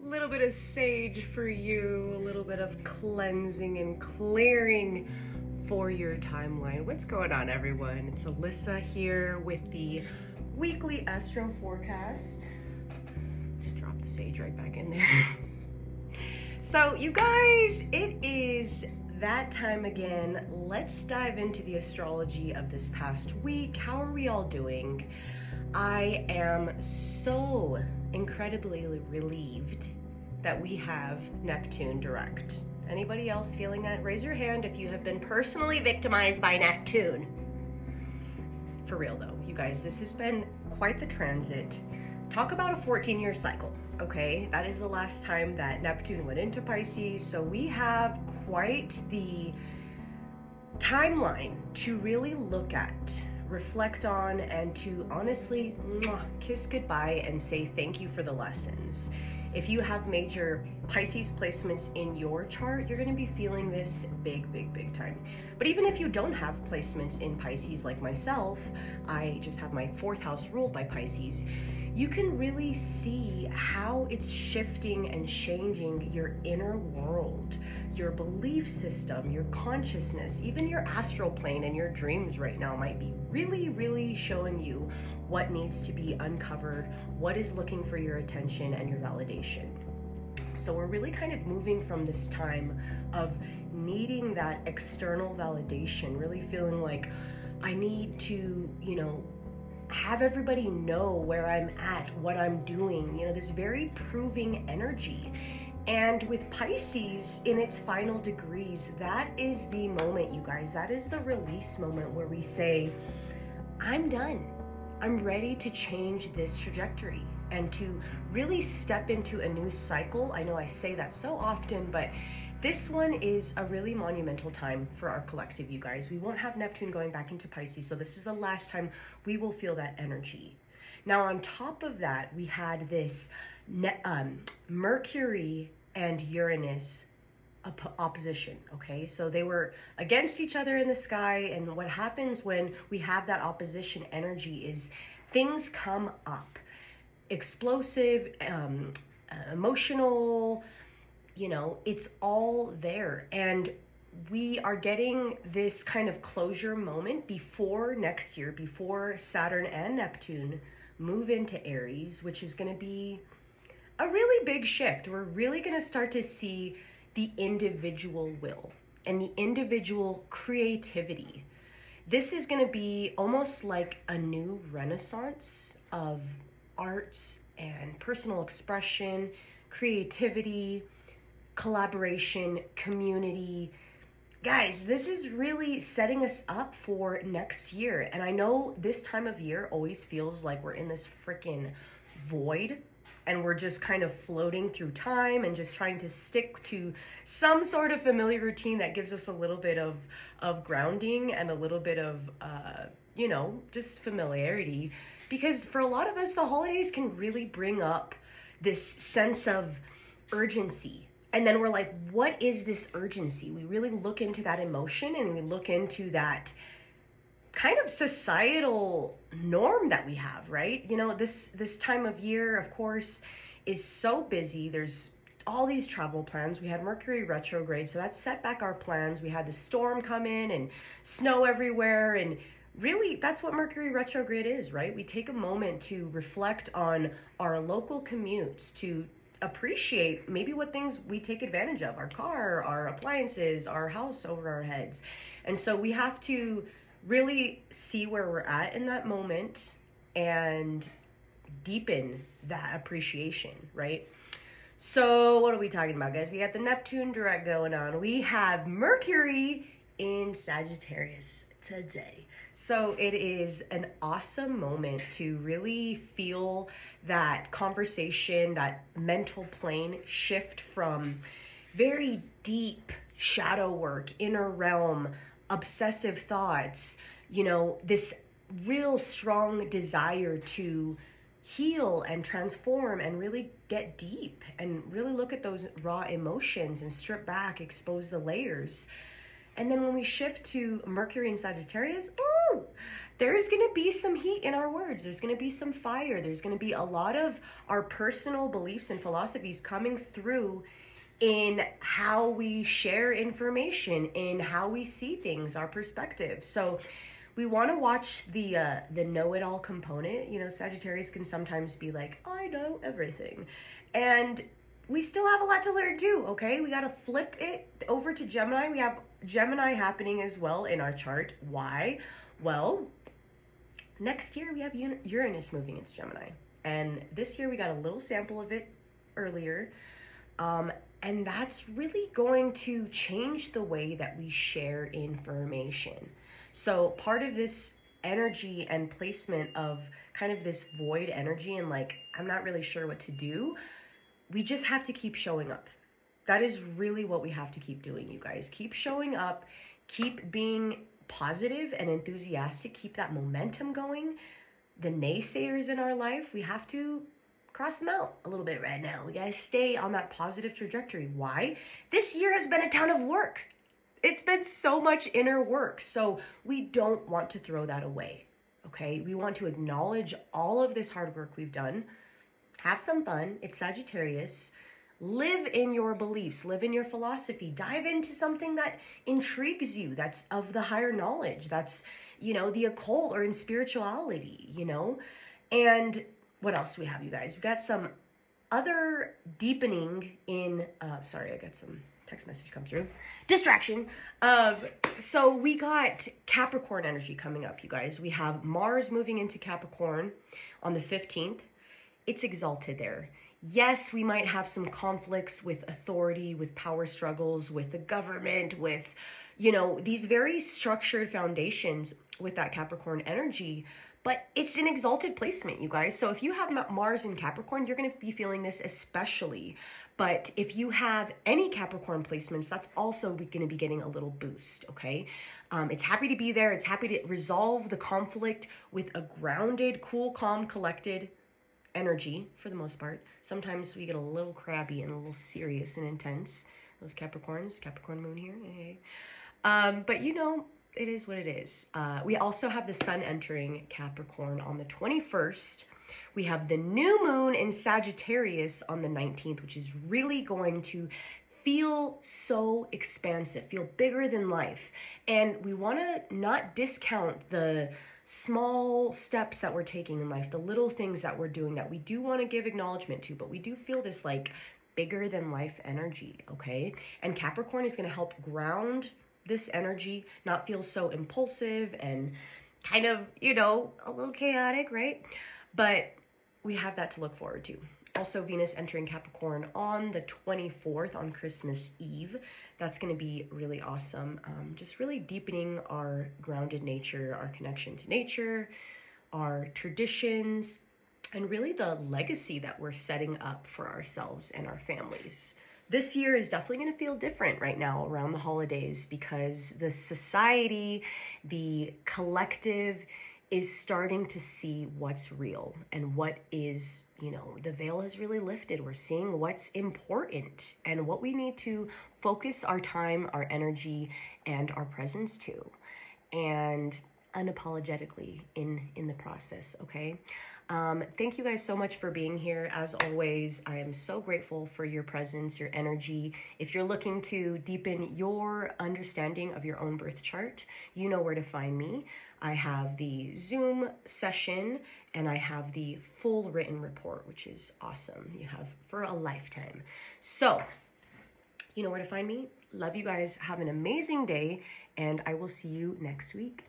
A little bit of sage for you, a little bit of cleansing and clearing for your timeline. What's going on, everyone? It's Alyssa here with the weekly astro forecast. Just drop the sage right back in there. So you guys, it is that time again. Let's dive into the astrology of this past week. How are we all doing? I am so incredibly relieved that we have Neptune direct. Anybody else feeling that? Raise your hand if you have been personally victimized by Neptune. For real though, you guys, this has been quite the transit. Talk about a 14-year cycle, okay? That is the last time that Neptune went into Pisces, so we have quite the timeline to really look at, reflect on, and to honestly kiss goodbye and say thank you for the lessons. If you have major Pisces placements in your chart, you're going to be feeling this big time. But even if you don't have placements in Pisces like myself, I just have my 4th house ruled by Pisces, you can really see how it's shifting and changing your inner world, your belief system, your consciousness, even your astral plane and your dreams right now might be really showing you what needs to be uncovered, what is looking for your attention and your validation. So we're really kind of moving from this time of needing that external validation, really feeling like I need to, have everybody know where I'm at, what I'm doing, this very proving energy. And with Pisces in its final degrees, that is the moment, you guys, that is the release moment where we say, I'm done. I'm ready to change this trajectory and to really step into a new cycle. I know I say that so often, but this one is a really monumental time for our collective, you guys. We won't have Neptune going back into Pisces, so this is the last time we will feel that energy. Now, on top of that, we had this Mercury and Uranus opposition, okay? So they were against each other in the sky, and what happens when we have that opposition energy is things come up. Explosive, emotional, it's all there. And we are getting this kind of closure moment before next year, before Saturn and Neptune move into Aries, which is going to be a really big shift. We're really going to start to see the individual will and the individual creativity. This is going to be almost like a new renaissance of arts and personal expression, creativity, collaboration, community. Guys, this is really setting us up for next year. And I know this time of year always feels like we're in this freaking void and we're just kind of floating through time and just trying to stick to some sort of familiar routine that gives us a little bit of grounding and a little bit of, just familiarity. Because for a lot of us, the holidays can really bring up this sense of urgency. And then we're like, what is this urgency? We really look into that emotion and we look into that kind of societal norm that we have, right? This time of year, of course, is so busy. There's all these travel plans. We had Mercury retrograde, so that set back our plans. We had the storm come in and snow everywhere, and really, that's what Mercury retrograde is, right? We take a moment to reflect on our local commutes, to appreciate maybe what things we take advantage of, our car, our appliances, our house over our heads. And so we have to really see where we're at in that moment and deepen that appreciation, right? So what are we talking about, guys? We got the Neptune direct going on. We have Mercury in Sagittarius today. So it is an awesome moment to really feel that conversation, that mental plane shift from very deep shadow work, inner realm, obsessive thoughts, this real strong desire to heal and transform and really get deep and really look at those raw emotions and strip back, expose the layers. And then when we shift to Mercury in Sagittarius, there's going to be some heat in our words. There's going to be some fire. There's going to be a lot of our personal beliefs and philosophies coming through in how we share information, in how we see things, our perspective. So we want to watch the know-it-all component. You know, Sagittarius can sometimes be like, I know everything. And we still have a lot to learn too, okay? We got to flip it over to Gemini. We have Gemini happening as well in our chart. Why? Well, next year we have Uranus moving into Gemini. And this year we got a little sample of it earlier. And that's really going to change the way that we share information. So part of this energy and placement of kind of this void energy and like, I'm not really sure what to do, we just have to keep showing up. That is really what we have to keep doing, you guys. Keep showing up, keep being positive and enthusiastic, keep that momentum going. The naysayers in our life, we have to cross them out a little bit right now. We gotta stay on that positive trajectory. Why? This year has been a ton of work. It's been so much inner work. So we don't want to throw that away, okay? We want to acknowledge all of this hard work we've done. Have some fun. It's Sagittarius. Live in your beliefs, live in your philosophy, dive into something that intrigues you, that's of the higher knowledge, that's, you know, the occult or in spirituality, you know? And what else do we have, you guys? We've got some other deepening in, sorry, I got some text message come through. Distraction. So we got Capricorn energy coming up, you guys. We have Mars moving into Capricorn on the 15th. It's exalted there. Yes, we might have some conflicts with authority, with power struggles, with the government, with, you know, these very structured foundations with that Capricorn energy, but it's an exalted placement, you guys. So if you have Mars in Capricorn, you're going to be feeling this especially. But if you have any Capricorn placements, that's also going to be getting a little boost, okay? It's happy to be there. It's happy to resolve the conflict with a grounded, cool, calm, collected energy for the most part. Sometimes we get a little crabby and a little serious and intense. Those Capricorns, Capricorn moon here. Hey. But you know, it is what it is. We also have the sun entering Capricorn on the 21st. We have the new moon in Sagittarius on the 19th, which is really going to feel so expansive, feel bigger than life. And we want to not discount the small steps that we're taking in life, the little things that we're doing that we do want to give acknowledgement to, but we do feel this like bigger than life energy, okay? And Capricorn is going to help ground this energy, not feel so impulsive and kind of, you know, a little chaotic, right? But we have that to look forward to. Also, Venus entering Capricorn on the 24th on Christmas Eve. That's going to be really awesome. Just really deepening our grounded nature, our connection to nature, our traditions, and really the legacy that we're setting up for ourselves and our families. This year is definitely going to feel different right now around the holidays because the society, the collective is starting to see what's real and what is, you know, the veil has really lifted. We're seeing what's important and what we need to focus our time, our energy, and our presence to, and unapologetically in the process, okay? Thank you guys so much for being here. As always, I am so grateful for your presence, your energy. If you're looking to deepen your understanding of your own birth chart, you know where to find me. I have the Zoom session and I have the full written report, which is awesome. You have for a lifetime. So, you know where to find me. Love you guys. Have an amazing day, and I will see you next week.